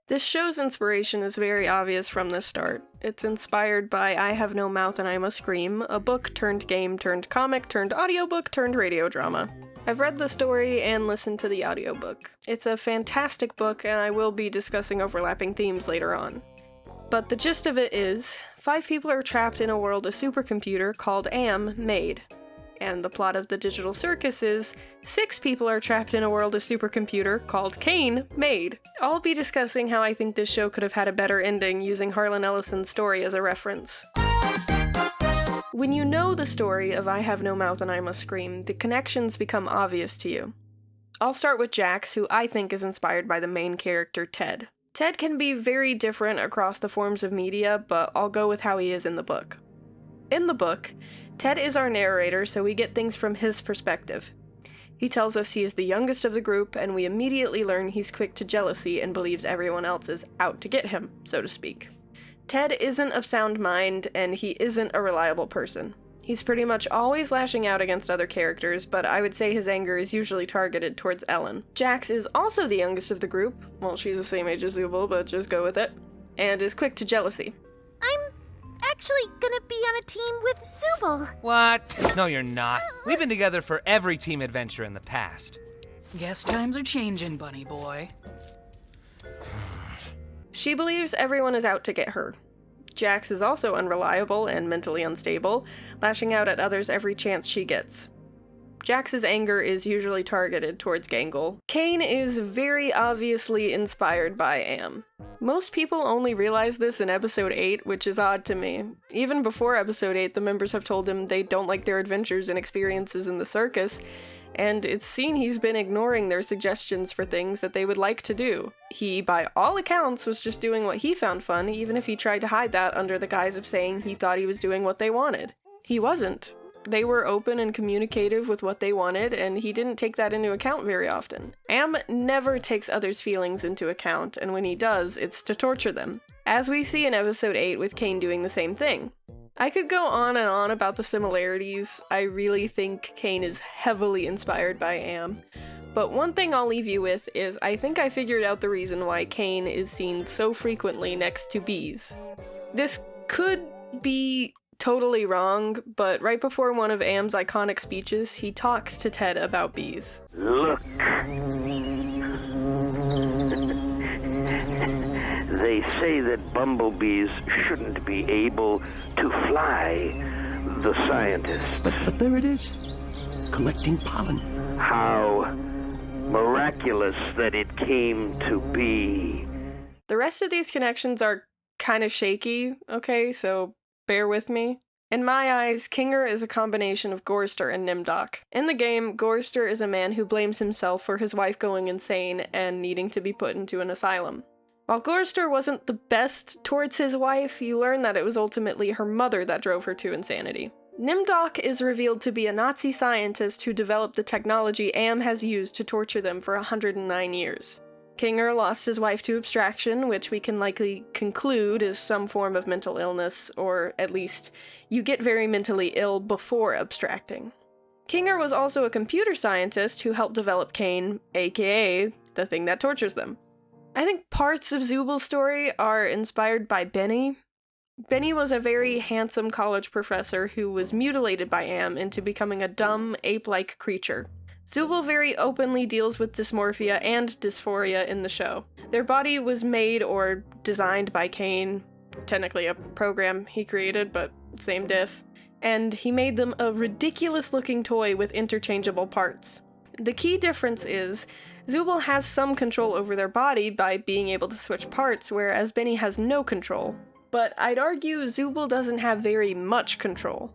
This show's inspiration is very obvious from the start. It's inspired by I Have No Mouth and I Must Scream, a book turned game turned comic turned audiobook turned radio drama. I've read the story and listened to the audiobook. It's a fantastic book, and I will be discussing overlapping themes later on. But the gist of it is, 5 people are trapped in a world a supercomputer called Am made. And the plot of the digital circus is, 6 people are trapped in a world a supercomputer called Kane made. I'll be discussing how I think this show could have had a better ending using Harlan Ellison's story as a reference. When you know the story of I Have No Mouth and I Must Scream, the connections become obvious to you. I'll start with Jax, who I think is inspired by the main character, Ted. Ted can be very different across the forms of media, but I'll go with how he is in the book. In the book, Ted is our narrator, so we get things from his perspective. He tells us he is the youngest of the group, and we immediately learn he's quick to jealousy and believes everyone else is out to get him, so to speak. Ted isn't of sound mind, and he isn't a reliable person. He's pretty much always lashing out against other characters, but I would say his anger is usually targeted towards Ellen. Jax is also the youngest of the group, well, she's the same age as Zubul, but just go with it, and is quick to jealousy. I'm actually gonna be on a team with Zubul. What? No, you're not. We've been together for every team adventure in the past. Guess times are changing, bunny boy. She believes everyone is out to get her. Jax is also unreliable and mentally unstable, lashing out at others every chance she gets. Jax's anger is usually targeted towards Gangle. Kane is very obviously inspired by Am. Most people only realize this in episode 8, which is odd to me. Even before episode 8, the members have told him they don't like their adventures and experiences in the circus, and it's seen he's been ignoring their suggestions for things that they would like to do. He, by all accounts, was just doing what he found fun, even if he tried to hide that under the guise of saying he thought he was doing what they wanted. He wasn't. They were open and communicative with what they wanted, and he didn't take that into account very often. Am never takes others' feelings into account, and when he does, it's to torture them, as we see in episode 8 with Kane doing the same thing. I could go on and on about the similarities. I really think Kane is heavily inspired by Am. But one thing I'll leave you with is I think I figured out the reason why Kane is seen so frequently next to bees. This could be totally wrong, but right before one of Am's iconic speeches, he talks to Ted about bees. Look. They say that bumblebees shouldn't be able to fly, the scientists. But there it is, collecting pollen. How miraculous that it came to be. The rest of these connections are kind of shaky, okay, so bear with me. In my eyes, Kinger is a combination of Gorster and Nimdok. In the game, Gorster is a man who blames himself for his wife going insane and needing to be put into an asylum. While Gorster wasn't the best towards his wife, you learn that it was ultimately her mother that drove her to insanity. Nimdok is revealed to be a Nazi scientist who developed the technology Am has used to torture them for 109 years. Kinger lost his wife to abstraction, which we can likely conclude is some form of mental illness, or at least, you get very mentally ill before abstracting. Kinger was also a computer scientist who helped develop Kane, aka the thing that tortures them. I think parts of Zubul's story are inspired by Benny. Benny was a very handsome college professor who was mutilated by Am into becoming a dumb, ape-like creature. Zubul very openly deals with dysmorphia and dysphoria in the show. Their body was made or designed by Kane, technically a program he created, but same diff, and he made them a ridiculous-looking toy with interchangeable parts. The key difference is Zubul has some control over their body by being able to switch parts, whereas Benny has no control. But I'd argue Zubul doesn't have very much control.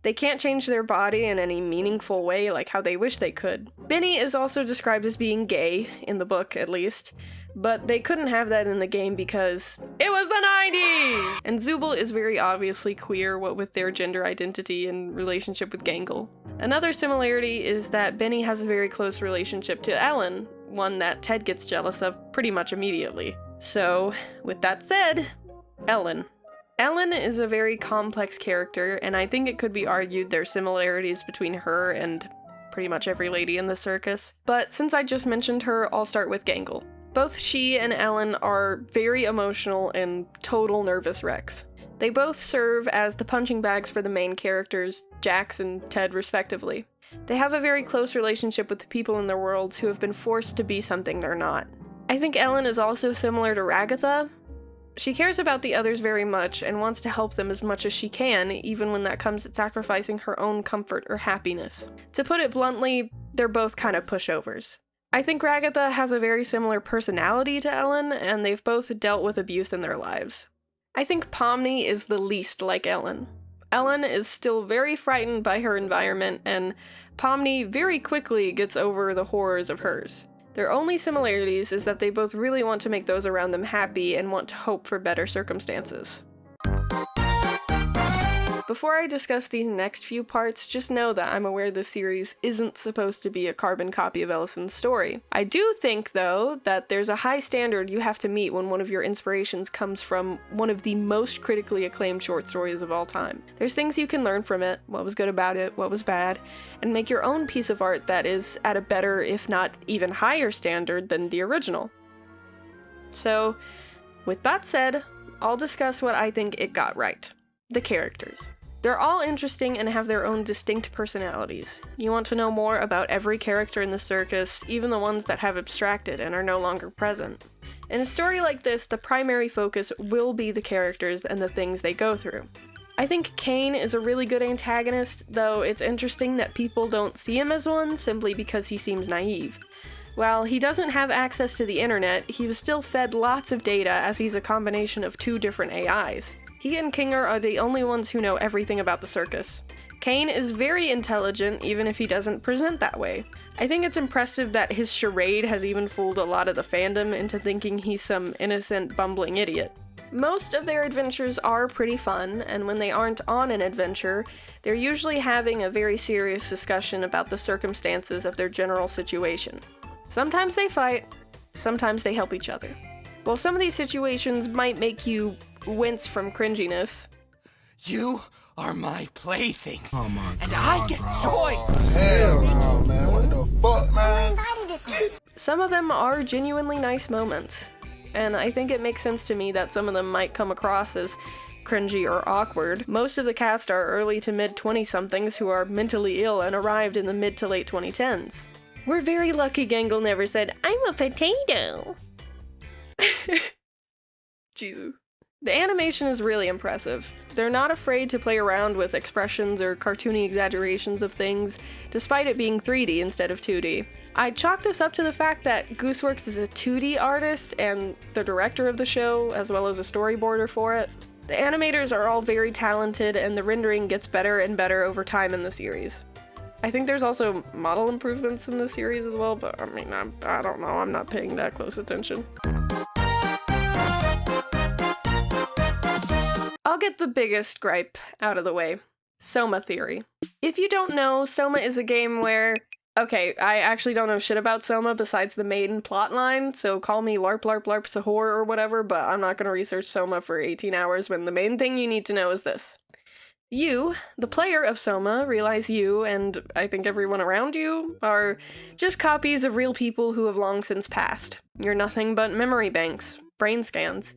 They can't change their body in any meaningful way like how they wish they could. Benny is also described as being gay, in the book at least, but they couldn't have that in the game because it was the 90s! And Zubul is very obviously queer, what with their gender identity and relationship with Gangle. Another similarity is that Benny has a very close relationship to Ellen, one that Ted gets jealous of pretty much immediately. So, with that said, Ellen. Ellen is a very complex character, and I think it could be argued there are similarities between her and pretty much every lady in the circus. But since I just mentioned her, I'll start with Gangle. Both she and Ellen are very emotional and total nervous wrecks. They both serve as the punching bags for the main characters, Jax and Ted respectively. They have a very close relationship with the people in their worlds who have been forced to be something they're not. I think Ellen is also similar to Ragatha. She cares about the others very much and wants to help them as much as she can, even when that comes at sacrificing her own comfort or happiness. To put it bluntly, they're both kind of pushovers. I think Ragatha has a very similar personality to Ellen, and they've both dealt with abuse in their lives. I think Pomni is the least like Ellen. Ellen is still very frightened by her environment, and Pomni very quickly gets over the horrors of hers. Their only similarities is that they both really want to make those around them happy and want to hope for better circumstances. Before I discuss these next few parts, just know that I'm aware this series isn't supposed to be a carbon copy of Ellison's story. I do think, though, that there's a high standard you have to meet when one of your inspirations comes from one of the most critically acclaimed short stories of all time. There's things you can learn from it, what was good about it, what was bad, and make your own piece of art that is at a better, if not even higher standard than the original. So, with that said, I'll discuss what I think it got right. The characters. They're all interesting and have their own distinct personalities. You want to know more about every character in the circus, even the ones that have abstracted and are no longer present. In a story like this, the primary focus will be the characters and the things they go through. I think Kane is a really good antagonist, though it's interesting that people don't see him as one simply because he seems naive. While he doesn't have access to the internet, he was still fed lots of data as he's a combination of two different AIs. He and Kinger are the only ones who know everything about the circus. Kane is very intelligent, even if he doesn't present that way. I think it's impressive that his charade has even fooled a lot of the fandom into thinking he's some innocent, bumbling idiot. Most of their adventures are pretty fun, and when they aren't on an adventure, they're usually having a very serious discussion about the circumstances of their general situation. Sometimes they fight, sometimes they help each other. While some of these situations might make you wince from cringiness. You are my playthings, Oh my and God, I get bro. joy. Hell no, man. What the fuck, man? Some of them are genuinely nice moments, and I think it makes sense to me that some of them might come across as cringy or awkward. Most of the cast are early to mid-20-somethings who are mentally ill and arrived in the mid to late 2010s. We're very lucky Gangle never said, "I'm a potato." Jesus. The animation is really impressive. They're not afraid to play around with expressions or cartoony exaggerations of things, despite it being 3D instead of 2D. I chalk this up to the fact that gooseworx is a 2D artist and the director of the show, as well as a storyboarder for it. The animators are all very talented, and the rendering gets better and better over time in the series. I think there's also model improvements in the series as well, but I mean, I don't know, I'm not paying that close attention. I'll get the biggest gripe out of the way. Soma theory. If you don't know, Soma is a game where... Okay, I actually don't know shit about Soma besides the main plotline, so call me LARP LARP LARP Sahor or whatever, but I'm not gonna research Soma for 18 hours when the main thing you need to know is this. You, the player of Soma, realize you, and I think everyone around you, are just copies of real people who have long since passed. You're nothing but memory banks, brain scans.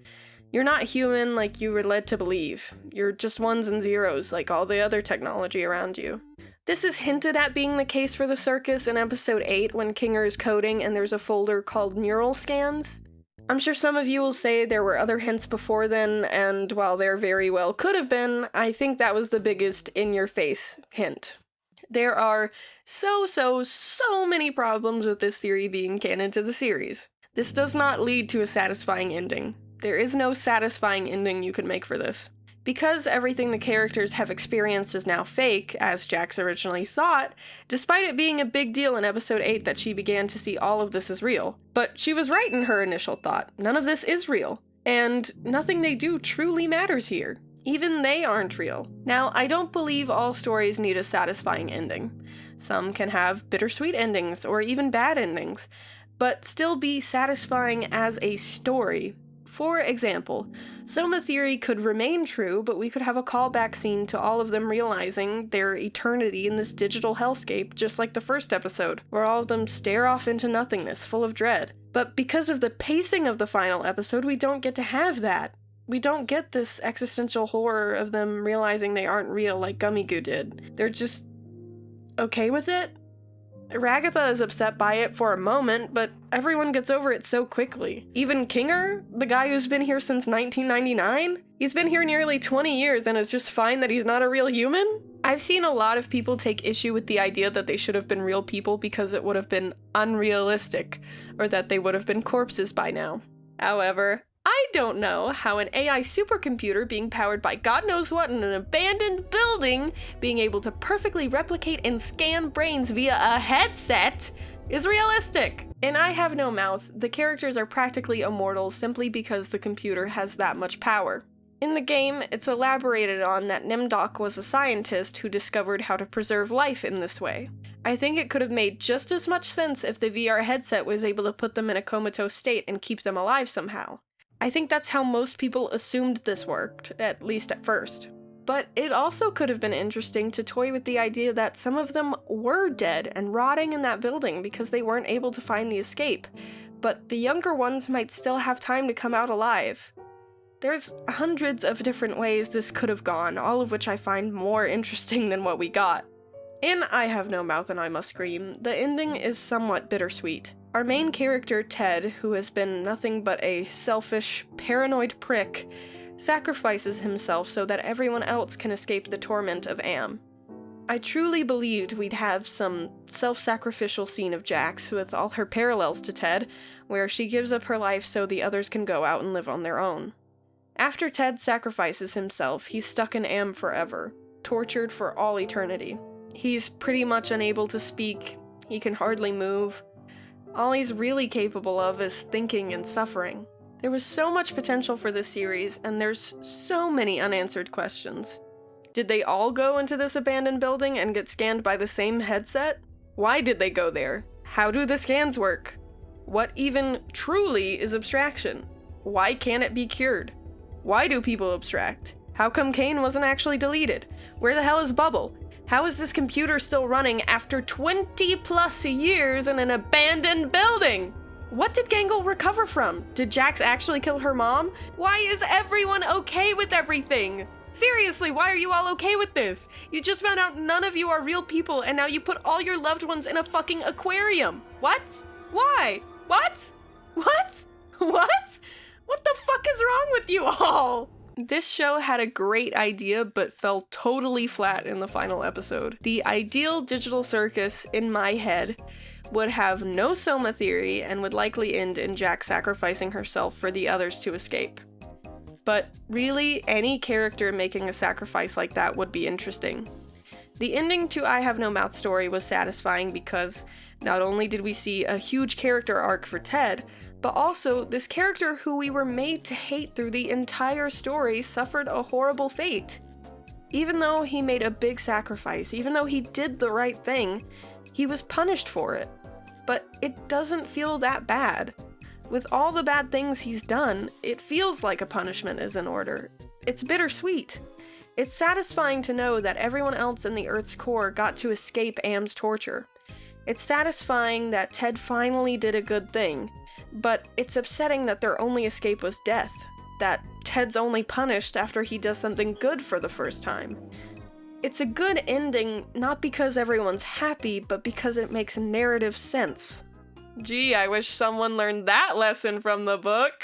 You're not human like you were led to believe. You're just ones and zeros like all the other technology around you. This is hinted at being the case for the circus in episode 8 when Kinger is coding and there's a folder called neural scans. I'm sure some of you will say there were other hints before then, and while there very well could have been, I think that was the biggest in-your-face hint. There are so many problems with this theory being canon to the series. This does not lead to a satisfying ending. There is no satisfying ending you can make for this. Because everything the characters have experienced is now fake, as Jax originally thought, despite it being a big deal in episode 8 that she began to see all of this as real. But she was right in her initial thought. None of this is real. And nothing they do truly matters here. Even they aren't real. Now, I don't believe all stories need a satisfying ending. Some can have bittersweet endings, or even bad endings, but still be satisfying as a story. For example, Soma theory could remain true, but we could have a callback scene to all of them realizing their eternity in this digital hellscape, just like the first episode, where all of them stare off into nothingness, full of dread. But because of the pacing of the final episode, we don't get to have that. We don't get this existential horror of them realizing they aren't real like Gummy Goo did. They're just okay with it. Ragatha is upset by it for a moment, but everyone gets over it so quickly. Even Kinger, the guy who's been here since 1999? He's been here nearly 20 years and is just fine that he's not a real human? I've seen a lot of people take issue with the idea that they should have been real people because it would have been unrealistic, or that they would have been corpses by now. However, I don't know how an AI supercomputer being powered by God knows what in an abandoned building, being able to perfectly replicate and scan brains via a headset, is realistic. In I Have No Mouth, the characters are practically immortal simply because the computer has that much power. In the game, it's elaborated on that Nimdok was a scientist who discovered how to preserve life in this way. I think it could have made just as much sense if the VR headset was able to put them in a comatose state and keep them alive somehow. I think that's how most people assumed this worked, at least at first. But it also could have been interesting to toy with the idea that some of them were dead and rotting in that building because they weren't able to find the escape, but the younger ones might still have time to come out alive. There's hundreds of different ways this could have gone, all of which I find more interesting than what we got. In I Have No Mouth and I Must Scream, the ending is somewhat bittersweet. Our main character, Ted, who has been nothing but a selfish, paranoid prick, sacrifices himself so that everyone else can escape the torment of Am. I truly believed we'd have some self-sacrificial scene of Jax with all her parallels to Ted, where she gives up her life so the others can go out and live on their own. After Ted sacrifices himself, he's stuck in Am forever, tortured for all eternity. He's pretty much unable to speak, he can hardly move. All he's really capable of is thinking and suffering. There was so much potential for this series, and there's so many unanswered questions. Did they all go into this abandoned building and get scanned by the same headset? Why did they go there? How do the scans work? What even truly is abstraction? Why can't it be cured? Why do people abstract? How come Kane wasn't actually deleted? Where the hell is Bubble? How is this computer still running after 20 plus years in an abandoned building? What did Gangle recover from? Did Jax actually kill her mom? Why is everyone okay with everything? Seriously, why are you all okay with this? You just found out none of you are real people and now you put all your loved ones in a fucking aquarium. What? Why? What? What? What? What the fuck is wrong with you all? This show had a great idea, but fell totally flat in the final episode. The ideal digital circus, in my head, would have no Soma theory and would likely end in Jax sacrificing herself for the others to escape. But really, any character making a sacrifice like that would be interesting. The ending to I Have No Mouth story was satisfying because not only did we see a huge character arc for Ted, but also this character who we were made to hate through the entire story suffered a horrible fate. Even though he made a big sacrifice, even though he did the right thing, he was punished for it. But it doesn't feel that bad. With all the bad things he's done, it feels like a punishment is in order. It's bittersweet. It's satisfying to know that everyone else in the Earth's core got to escape Am's torture. It's satisfying that Ted finally did a good thing, but it's upsetting that their only escape was death, that Ted's only punished after he does something good for the first time. It's a good ending, not because everyone's happy, but because it makes narrative sense. Gee, I wish someone learned that lesson from the book.